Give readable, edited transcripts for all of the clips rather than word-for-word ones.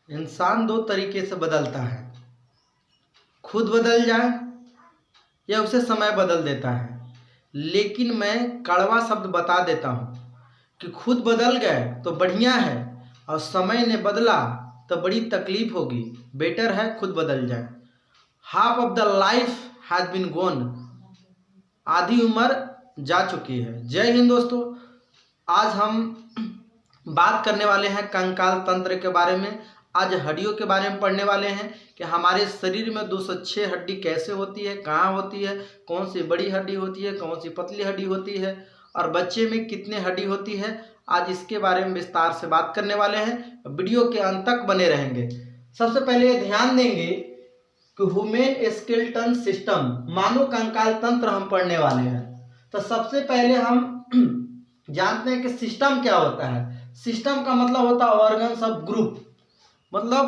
इंसान दो तरीके से बदलता है, खुद बदल जाए या उसे समय बदल देता है। लेकिन मैं कड़वा शब्द बता देता हूँ कि खुद बदल गए तो बढ़िया है और समय ने बदला तो बड़ी तकलीफ होगी। बेटर है खुद बदल जाए। Half of the life has been gone, आधी उम्र जा चुकी है। जय हिंद दोस्तों। आज हम बात करने वाले हैं कंकाल तंत्र के बारे में। आज हड्डियों के बारे में पढ़ने वाले हैं कि हमारे शरीर में 206 हड्डी कैसे होती है, कहाँ होती है, कौन सी बड़ी हड्डी होती है, कौन सी पतली हड्डी होती है और बच्चे में कितने हड्डी होती है। आज इसके बारे में विस्तार से बात करने वाले हैं। वीडियो के अंत तक बने रहेंगे। सबसे पहले ध्यान देंगे कि ह्यूमन स्केलेटन सिस्टम, मानव कंकाल तंत्र हम पढ़ने वाले हैं। तो सबसे पहले हम जानते हैं कि सिस्टम क्या होता है। सिस्टम का मतलब होता है ऑर्गन्स ऑफ ग्रुप, मतलब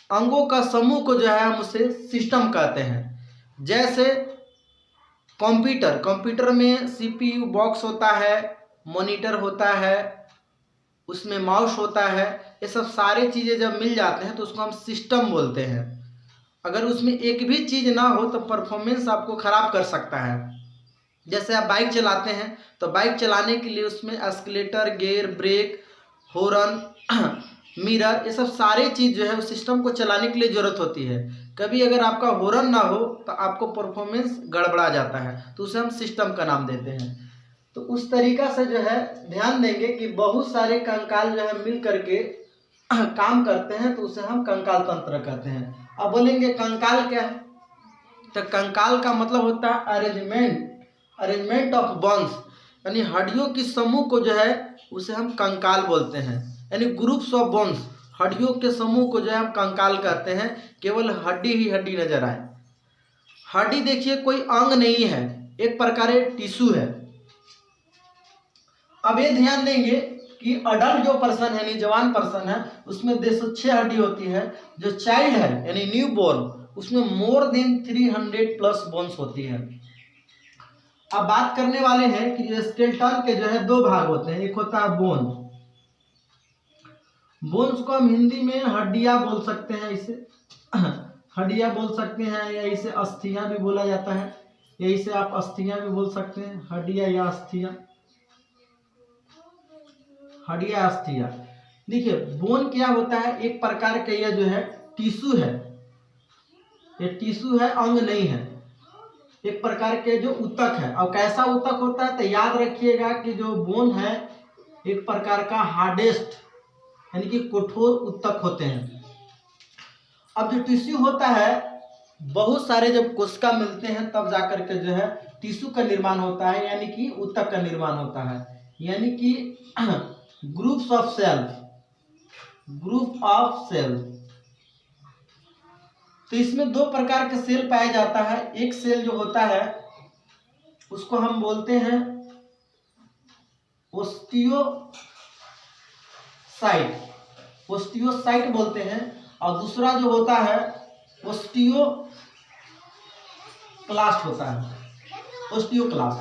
अंगों का समूह को जो है हम उसे सिस्टम कहते हैं। जैसे कंप्यूटर में सीपीयू बॉक्स होता है, मॉनिटर होता है, उसमें माउस होता है। ये सब सारी चीज़ें जब मिल जाते हैं तो उसको हम सिस्टम बोलते हैं। अगर उसमें एक भी चीज़ ना हो तो परफॉर्मेंस आपको ख़राब कर सकता है। जैसे आप बाइक चलाते हैं तो बाइक चलाने के लिए उसमें accelerator, gear, brake, horn, mirror, ये सब सारे चीज़ जो है उस सिस्टम को चलाने के लिए ज़रूरत होती है। कभी अगर आपका हॉर्न ना हो तो आपको परफॉर्मेंस गड़बड़ा जाता है, तो उसे हम सिस्टम का नाम देते हैं। तो उस तरीक़ा से जो है ध्यान देंगे कि बहुत सारे कंकाल जो है मिल करके काम करते हैं, तो उसे हम कंकाल तंत्र कहते हैं। अब बोलेंगे कंकाल क्या है, तो कंकाल का मतलब होता है अरेंजमेंट ऑफ बोन्स, यानी हड्डियों की समूह को जो है उसे हम कंकाल बोलते हैं। यानी ग्रुप्स ऑफ बोन्स, हड्डियों के समूह को जो है हम कंकाल कहते हैं। केवल हड्डी ही हड्डी नजर आए। हड्डी देखिए कोई अंग नहीं है, एक प्रकार टिश्यू है। अब ये ध्यान देंगे कि अडल्ट जो पर्सन है, यानी जवान पर्सन है, उसमें 206 हड्डी होती है। जो चाइल्ड है यानी न्यू बोर्न, उसमें मोर देन 300 प्लस बोन्स होती है। अब बात करने वाले हैं कि जो स्केलेटन के जो है दो भाग होते हैं। एक होता है बोन्स को हम हिंदी में हड्डियां बोल सकते हैं, इसे हड्डियां बोल सकते हैं, या इसे अस्थियां भी बोला जाता है, या इसे आप अस्थियां भी बोल सकते हैं। हड्डियां या अस्थियां, हड्डियां अस्थियां। देखिए बोन क्या होता है, एक प्रकार का यह जो है टिश्यू है। ये टिश्यू है, अंग नहीं है, एक प्रकार के जो ऊतक है। और कैसा ऊतक होता है तो याद रखिएगा कि जो बोन है एक प्रकार का हार्डेस्ट यानी कि कठोर ऊतक होते हैं। अब जो टिश्यू होता है, बहुत सारे जब कोशिका मिलते हैं तब जाकर के जो है टिश्यू का निर्माण होता है, यानी कि ऊतक का निर्माण होता है। यानी कि ग्रुप ऑफ सेल। तो इसमें दो प्रकार के सेल पाया जाता है। एक सेल जो होता है उसको हम बोलते हैं ओस्टियोसाइट बोलते हैं, और दूसरा जो होता है ओस्टियोक्लास्ट होता है, ओस्टियोक्लास्ट।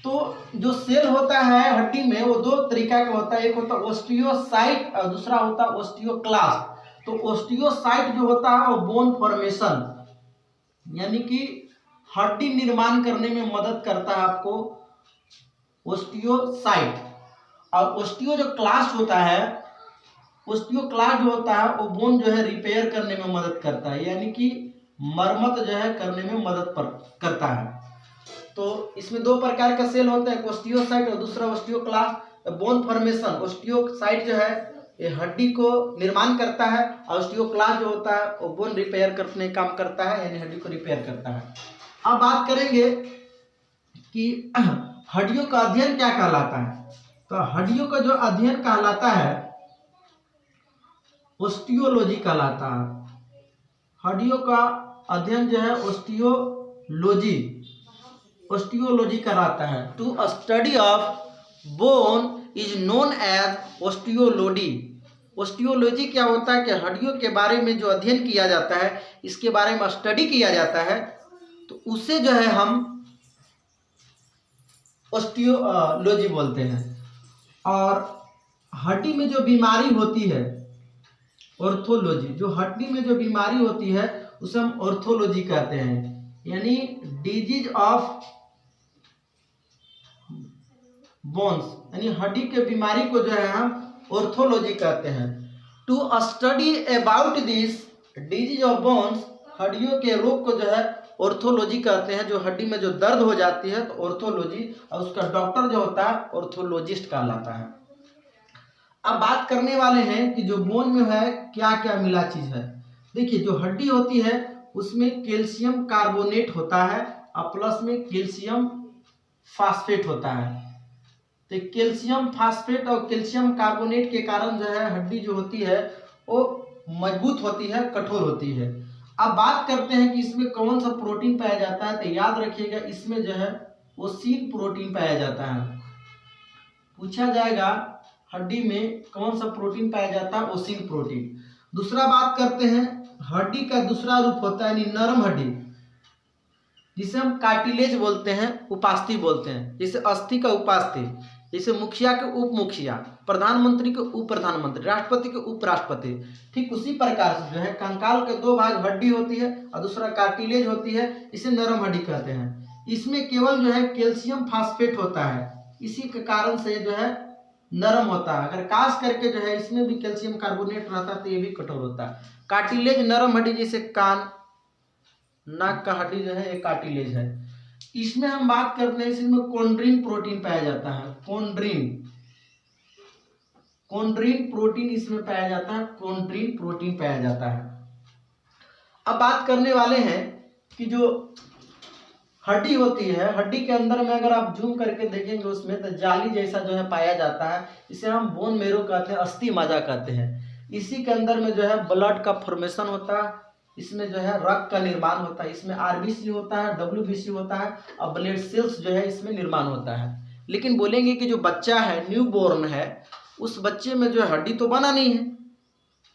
तो जो सेल होता है हड्डी में वो दो तरीका का होता है, एक होता है ओस्टियोसाइट और दूसरा होता है ओस्टियोक्लास्ट। तो ओस्टियोसाइट जो होता है वो बोन फॉर्मेशन यानी कि हड्डी निर्माण करने में मदद करता है आपको, ओस्टियोसाइट। और ओस्टियो जो क्लास्ट होता है, ओस्टियोक्लास्ट जो होता है वो बोन जो है रिपेयर करने में मदद करता है, यानी कि मरम्मत जो है करने में मदद करता है। तो इसमें दो प्रकार का सेल होता है, ओस्टियोसाइट और दूसरा ओस्टियोक्लास्ट। बोन फॉर्मेशन, ओस्टियोसाइट जो है ये हड्डी को निर्माण करता है, और ओस्टियोक्लास्ट जो होता है वो बोन रिपेयर करने काम करता है, यानी हड्डी को रिपेयर करता है। अब बात करेंगे कि हड्डियों का अध्ययन क्या कहलाता है। तो हड्डियों का जो अध्ययन कहलाता है ओस्टियोलॉजी कहलाता है। हड्डियों का अध्ययन जो है ओस्टियोलॉजी कहलाता है। To study of bone is known as osteology. Osteology क्या होता है कि हड्डियों के बारे में जो अध्ययन किया जाता है, इसके बारे में स्टडी किया जाता है, तो उसे जो है हम ओस्टियोलॉजी बोलते हैं। और हड्डी में जो बीमारी होती है ऑर्थोलॉजी, जो हड्डी में जो बीमारी होती है उसे हम ऑर्थोलॉजी कहते हैं, यानी डिजीज ऑफ बोन्स, यानी हड्डी के बीमारी को जो है हम ऑर्थोलॉजी कहते हैं। To study about this disease of bones, हड्डियों के रोग को जो है ऑर्थोलॉजी कहते हैं। जो हड्डी में जो दर्द हो जाती है तो ऑर्थोलॉजी, और उसका डॉक्टर जो होता है ऑर्थोलॉजिस्ट कहलाता है। अब बात करने वाले हैं कि जो बोन में है क्या क्या मिला चीज है। देखिए, जो हड्डी होती है उसमें कैल्शियम कार्बोनेट होता है और प्लस में कैल्शियम फास्फेट होता है। तो कैल्शियम फास्फेट और कैल्शियम कार्बोनेट के कारण जो है हड्डी जो होती है वो मजबूत होती है, कठोर होती है। अब बात करते हैं कि इसमें कौन सा प्रोटीन पाया जाता है, तो याद रखिएगा इसमें जो है ओसिन प्रोटीन पाया जाता है। पूछा जाएगा हड्डी में कौन सा प्रोटीन पाया जाता है, ओसिन प्रोटीन। दूसरा बात करते हैं, हड्डी का दूसरा रूप होता है यानी नरम हड्डी, जिसे हम कार्टिलेज बोलते हैं, उपास्थि बोलते हैं। जैसे अस्थि का उपास्थि, जैसे मुखिया के उप मुखिया, प्रधानमंत्री के उप प्रधानमंत्री, राष्ट्रपति के उपराष्ट्रपति, ठीक उसी प्रकार से जो है कंकाल के दो भाग हड्डी होती है और दूसरा कार्टिलेज होती है, इसे नरम हड्डी कहते हैं। इसमें केवल जो है कैल्शियम फास्फेट होता है, इसी के कारण से जो है नरम होता है। अगर काश करके जो है इसमें भी कैल्शियम कार्बोनेट रहता है तो ये भी कठोर होता है। कार्टिलेज नरम हड्डी, जैसे कान नाक का हड्डी जो है ये कार्टिलेज है। इसमें हम बात करते हैं, इसमें कोंड्रिन प्रोटीन पाया जाता है। कोंड्रिन प्रोटीन इसमें पाया जाता है, कोंड्रिन प्रोटीन पाया जाता है। अब बात करने वाले हैं कि जो हड्डी होती है, हड्डी के अंदर में अगर आप जूम करके देखेंगे उसमें तो जाली जैसा जो है पाया जाता है, इसे हम बोन मेरो कहते हैं, अस्थि मज्जा कहते हैं। इसी के अंदर में जो है ब्लड का फॉर्मेशन होता है, इसमें जो है रक्त का निर्माण होता है, इसमें आरबीसी होता है, डब्ल्यूबीसी होता है और ब्लड सेल्स जो है इसमें निर्माण होता है। लेकिन बोलेंगे कि जो बच्चा है, न्यू बॉर्न है, उस बच्चे में जो है हड्डी तो बना नहीं है,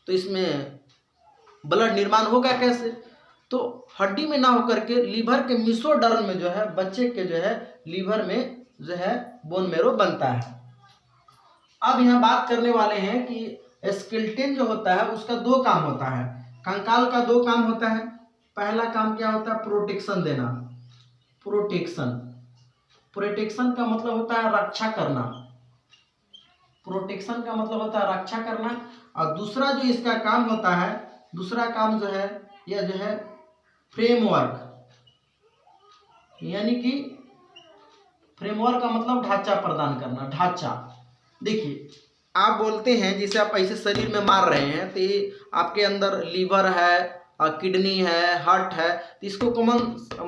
तो इसमें ब्लड निर्माण होगा कैसे? तो हड्डी में ना होकर के लीवर के मिसोडर्म में जो है बच्चे के जो है लीवर में जो है बोन मेरो बनता है। अब यहाँ बात करने वाले हैं कि स्केलेटन जो होता है उसका दो काम होता है, कंकाल का दो काम होता है। पहला काम क्या होता है? प्रोटेक्शन देना। प्रोटेक्शन का मतलब होता है रक्षा करना। प्रोटेक्शन का मतलब होता है रक्षा करना। और दूसरा जो इसका काम होता है, दूसरा काम जो है यह जो है फ्रेमवर्क, यानी कि फ्रेमवर्क का मतलब ढांचा प्रदान करना, ढांचा। देखिए, आप बोलते हैं जैसे आप ऐसे शरीर में मार रहे हैं तो ये आपके अंदर लीवर है और किडनी है, हार्ट है, तो इसको कौन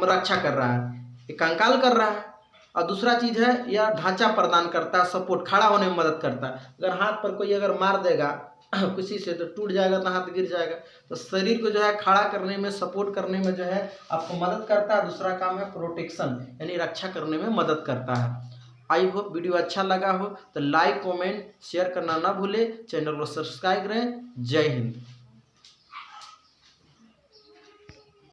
रक्षा कर रहा है? ये कंकाल कर रहा है। और दूसरा चीज़ है यह ढांचा प्रदान करता है, सपोर्ट, खड़ा होने में मदद करता है। अगर हाथ पर कोई अगर मार देगा किसी से तो टूट जाएगा, तो हाथ गिर जाएगा। तो शरीर को जो है खड़ा करने में, सपोर्ट करने में जो है आपको मदद करता है। दूसरा काम है प्रोटेक्शन, यानी रक्षा करने में मदद करता है। आई होप वीडियो अच्छा लगा हो तो लाइक, कमेंट, शेयर करना ना भूले। चैनल को सब्सक्राइब करें। जय हिंद।